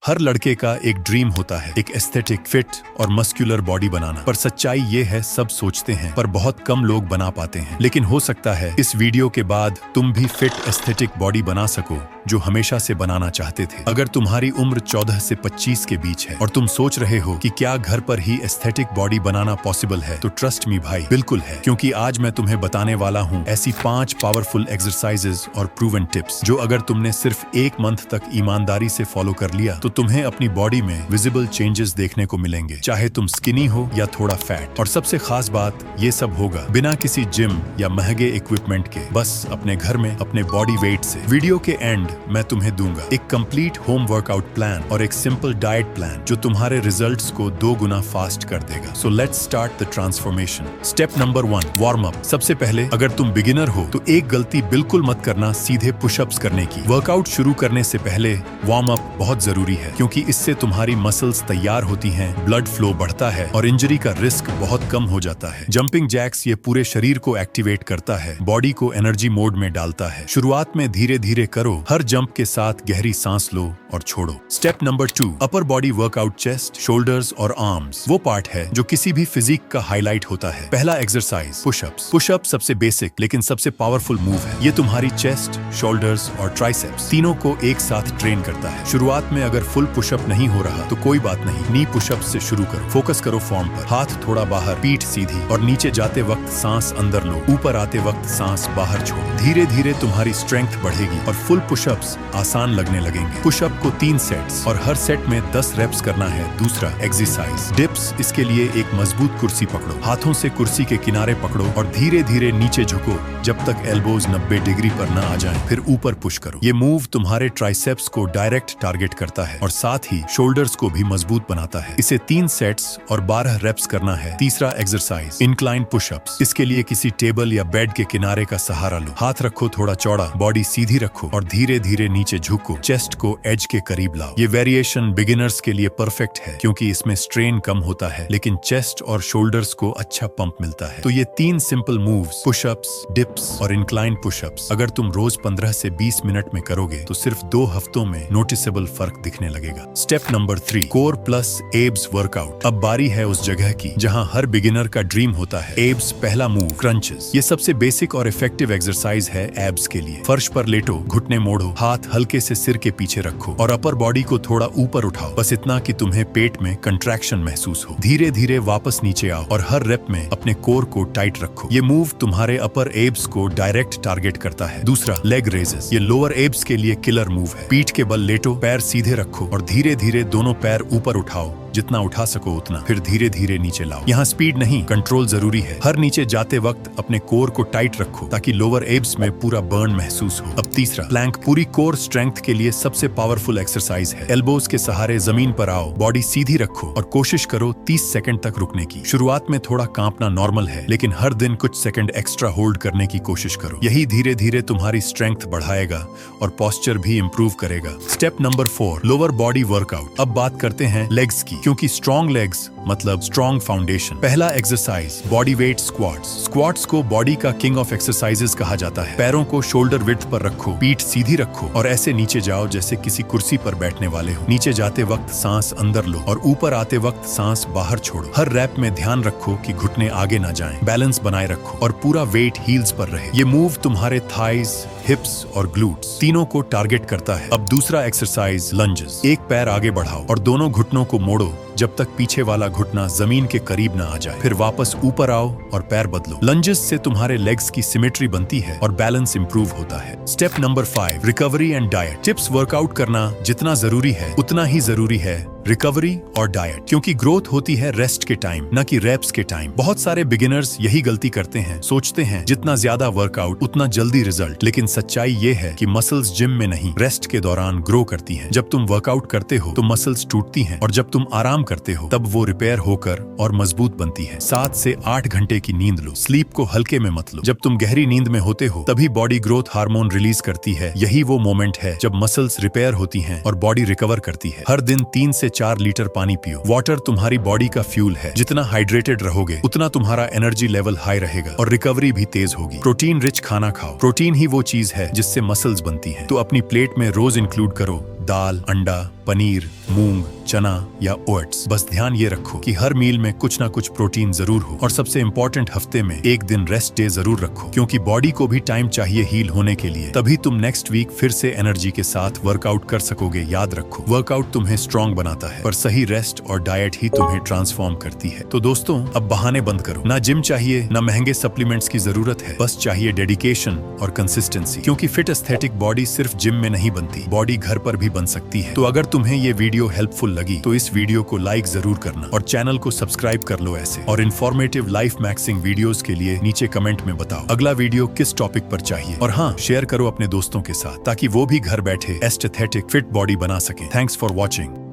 हर लड़के का एक ड्रीम होता है, एक एस्थेटिक, फिट और मस्कुलर बॉडी बनाना। पर सच्चाई ये है, सब सोचते हैं पर बहुत कम लोग बना पाते हैं। लेकिन हो सकता है इस वीडियो के बाद तुम भी फिट एस्थेटिक बॉडी बना सको जो हमेशा से बनाना चाहते थे। अगर तुम्हारी उम्र 14 से 25 के बीच है और तुम सोच रहे हो कि क्या घर पर ही एस्थेटिक बॉडी बनाना पॉसिबल है, तो ट्रस्ट मी भाई, बिल्कुल है। क्योंकि आज मैं तुम्हें बताने वाला हूँ ऐसी 5 पावरफुल एक्सरसाइजेस और प्रूवन टिप्स जो अगर तुमने सिर्फ 1 मंथ तक ईमानदारी से फॉलो कर लिया तो तुम्हें अपनी बॉडी में विजिबल चेंजेस देखने को मिलेंगे, चाहे तुम स्किनी हो या थोड़ा फैट। और सबसे खास बात, ये सब होगा बिना किसी जिम या महंगे इक्विपमेंट के, बस अपने घर में अपने बॉडी वेट से। वीडियो के एंड मैं तुम्हें दूंगा एक कंप्लीट होम वर्कआउट प्लान और एक सिंपल डाइट प्लान जो तुम्हारे रिजल्ट्स को 2 गुना फास्ट कर देगा। So let's start the transformation. Step number 1, warm up. सबसे पहले अगर तुम बिगिनर हो तो एक गलती बिल्कुल मत करना, सीधे पुशअप्स करने की। वर्कआउट शुरू करने से पहले वार्म अप बहुत जरूरी है क्योंकि इससे तुम्हारी मसल्स तैयार होती हैं, ब्लड फ्लो बढ़ता है और इंजरी का रिस्क बहुत कम हो जाता है। जंपिंग जैक्स ये पूरे शरीर को एक्टिवेट करता है, बॉडी को एनर्जी मोड में डालता है। शुरुआत में धीरे धीरे करो, हर जंप के साथ गहरी सांस लो और छोड़ो। Step number 2, upper body workout. Chest, shoulders और आर्म्स वो पार्ट है जो किसी भी फिजिक का हाईलाइट होता है। पहला एक्सरसाइज पुशअप्स। पुशअप सबसे बेसिक लेकिन सबसे पावरफुल मूव है। ये तुम्हारी चेस्ट, शोल्डर्स और ट्राइसेप्स तीनों को एक साथ ट्रेन करता है। शुरुआत में अगर फुल पुशअप नहीं हो रहा तो कोई बात नहीं, नी पुशअप से शुरू करो। फोकस करो फॉर्म पर, हाथ थोड़ा बाहर, पीठ सीधी और नीचे जाते वक्त सांस अंदर लो, ऊपर आते वक्त सांस बाहर छोड़ो। धीरे धीरे तुम्हारी स्ट्रेंथ बढ़ेगी और फुल पुशअप्स आसान लगने लगेंगे। पुशअप को 3 सेट्स और हर सेट में 10 रेप्स करना है। दूसरा एक्सरसाइज डिप्स। इसके लिए एक मजबूत कुर्सी पकड़ो, हाथों से कुर्सी के किनारे पकड़ो और धीरे धीरे नीचे झुको जब तक एल्बोज 90 डिग्री पर न आ जाएं, फिर ऊपर पुश करो। ये मूव तुम्हारे ट्राइसेप्स को डायरेक्ट टारगेट करता है और साथ ही शोल्डर्स को भी मजबूत बनाता है। इसे 3 सेट्स और 12 रेप्स करना है। तीसरा एक्सरसाइज इंक्लाइन पुशअप्स। इसके लिए किसी टेबल या बेड के किनारे का सहारा लो, हाथ रखो थोड़ा चौड़ा, बॉडी सीधी रखो और धीरे धीरे नीचे झुको, चेस्ट को एज के करीब लाओ। ये वेरिएशन बिगिनर्स के लिए परफेक्ट है क्योंकि इसमें स्ट्रेन कम होता है लेकिन चेस्ट और शोल्डर्स को अच्छा पंप मिलता है। तो ये 3 सिंपल मूव्स, पुशअप्स, डिप्स और इंक्लाइन पुशअप्स, अगर तुम रोज 15 से 20 मिनट में करोगे तो सिर्फ 2 हफ्तों में नोटिसेबल फर्क दिखने लगेगा। Step number 3, core plus abs workout. अब बारी है उस जगह की जहां हर बिगिनर का ड्रीम होता है, एब्स। पहला मूव क्रंचेस। ये सबसे बेसिक और इफेक्टिव एक्सरसाइज है एब्स के लिए। फर्श पर लेटो, घुटने मोड़ो, हाथ हल्के से सिर के पीछे रखो और अपर बॉडी को थोड़ा ऊपर उठाओ, बस इतना कि तुम्हें पेट में कंट्रैक्शन महसूस हो। धीरे धीरे वापस नीचे आओ और हर रेप में अपने कोर को टाइट रखो। ये मूव तुम्हारे अपर एब्स को डायरेक्ट टारगेट करता है। दूसरा लेग रेजेस। ये लोअर एब्स के लिए किलर मूव है। पीठ के बल लेटो, पैर सीधे रखो और धीरे धीरे दोनों पैर ऊपर उठाओ, जितना उठा सको उतना, फिर धीरे धीरे नीचे लाओ। यहाँ स्पीड नहीं, कंट्रोल जरूरी है। हर नीचे जाते वक्त अपने कोर को टाइट रखो ताकि लोअर एब्स में पूरा बर्न महसूस हो। अब तीसरा प्लैंक। पूरी कोर स्ट्रेंथ के लिए सबसे पावरफुल एक्सरसाइज है। एल्बोज के सहारे जमीन पर आओ, बॉडी सीधी रखो और कोशिश करो 30 सेकंड तक रुकने की। शुरुआत में थोड़ा कांपना नॉर्मल है लेकिन हर दिन कुछ सेकंड एक्स्ट्रा होल्ड करने की कोशिश करो। यही धीरे धीरे तुम्हारी स्ट्रेंथ बढ़ाएगा और पोस्चर भी इंप्रूव करेगा। Step number 4, lower body workout. अब बात करते हैं लेग्स की, क्योंकि स्ट्रॉन्ग लेग्स मतलब स्ट्रॉन्ग फाउंडेशन। पहला exercise body weight squats. Squats को बॉडी का किंग ऑफ एक्सरसाइजेस कहा जाता है। पैरों को शोल्डर विड्थ पर रखो, पीठ सीधी रखो और ऐसे नीचे जाओ जैसे किसी कुर्सी पर बैठने वाले हो। नीचे जाते वक्त सांस अंदर लो और ऊपर आते वक्त सांस बाहर छोड़ो। हर रैप में ध्यान रखो कि घुटने आगे ना जाएं, बैलेंस बनाए रखो और पूरा वेट हील्स पर रहे। ये मूव तुम्हारे थाइज, हिप्स और ग्लूट्स तीनों को टारगेट करता है। अब दूसरा एक्सरसाइज लंजेस। एक पैर आगे बढ़ाओ और दोनों घुटनों को मोड़ो जब तक पीछे वाला घुटना जमीन के करीब ना आ जाए, फिर वापस ऊपर आओ और पैर बदलो। लंजेस से तुम्हारे लेग्स की सिमेट्री बनती है और बैलेंस इंप्रूव होता है। Step number 5, recovery and diet tips. Workout करना जितना जरूरी है उतना ही जरूरी है रिकवरी और डाइट, क्योंकि ग्रोथ होती है रेस्ट के टाइम, न कि रेप्स के टाइम। बहुत सारे बिगिनर्स यही गलती करते हैं, सोचते हैं जितना ज्यादा वर्कआउट उतना जल्दी रिजल्ट। लेकिन सच्चाई ये है कि मसल्स जिम में नहीं, रेस्ट के दौरान ग्रो करती हैं। जब तुम वर्कआउट करते हो तो मसल्स टूटती हैं और जब तुम आराम करते हो तब वो रिपेयर होकर और मजबूत बनती है। 7 से 8 घंटे की नींद लो, स्लीप को हल्के में मत लो। जब तुम गहरी नींद में होते हो तभी बॉडी ग्रोथ हार्मोन रिलीज करती है। यही वो मोमेंट है जब मसल्स रिपेयर होती हैं और बॉडी रिकवर करती है। हर दिन 3 से 4 लीटर पानी पियो। वाटर तुम्हारी बॉडी का फ्यूल है, जितना हाइड्रेटेड रहोगे उतना तुम्हारा एनर्जी लेवल हाई रहेगा और रिकवरी भी तेज होगी। प्रोटीन रिच खाना खाओ, प्रोटीन ही वो चीज है जिससे मसल्स बनती हैं। तो अपनी प्लेट में रोज इंक्लूड करो दाल, अंडा, पनीर, मूंग, चना या ओट्स। बस ध्यान ये रखो कि हर मील में कुछ ना कुछ प्रोटीन जरूर हो। और सबसे इम्पोर्टेंट, हफ्ते में एक दिन रेस्ट डे जरूर रखो, क्योंकि बॉडी को भी टाइम चाहिए हील होने के लिए। तभी तुम नेक्स्ट वीक फिर से एनर्जी के साथ वर्कआउट कर सकोगे। याद रखो, वर्कआउट तुम्हें स्ट्रांग बनाता है, पर सही रेस्ट और डाइट ही तुम्हें ट्रांसफॉर्म करती है। तो दोस्तों, अब बहाने बंद करो। ना जिम चाहिए, ना महंगे सप्लीमेंट्स की जरूरत है, बस चाहिए डेडिकेशन और कंसिस्टेंसी। क्योंकि फिट एस्थेटिक बॉडी सिर्फ जिम में नहीं बनती, बॉडी घर पर भी बन सकती है। तो अगर तुम्हें ये वीडियो हेल्पफुल लगी तो इस वीडियो को लाइक जरूर करना और चैनल को सब्सक्राइब कर लो। ऐसे और इन्फॉर्मेटिव लाइफ मैक्सिंग वीडियोस के लिए नीचे कमेंट में बताओ अगला वीडियो किस टॉपिक पर चाहिए। और हाँ, शेयर करो अपने दोस्तों के साथ, ताकि वो भी घर बैठे एस्थेटिक फिट बॉडी बना सके। Thanks for watching.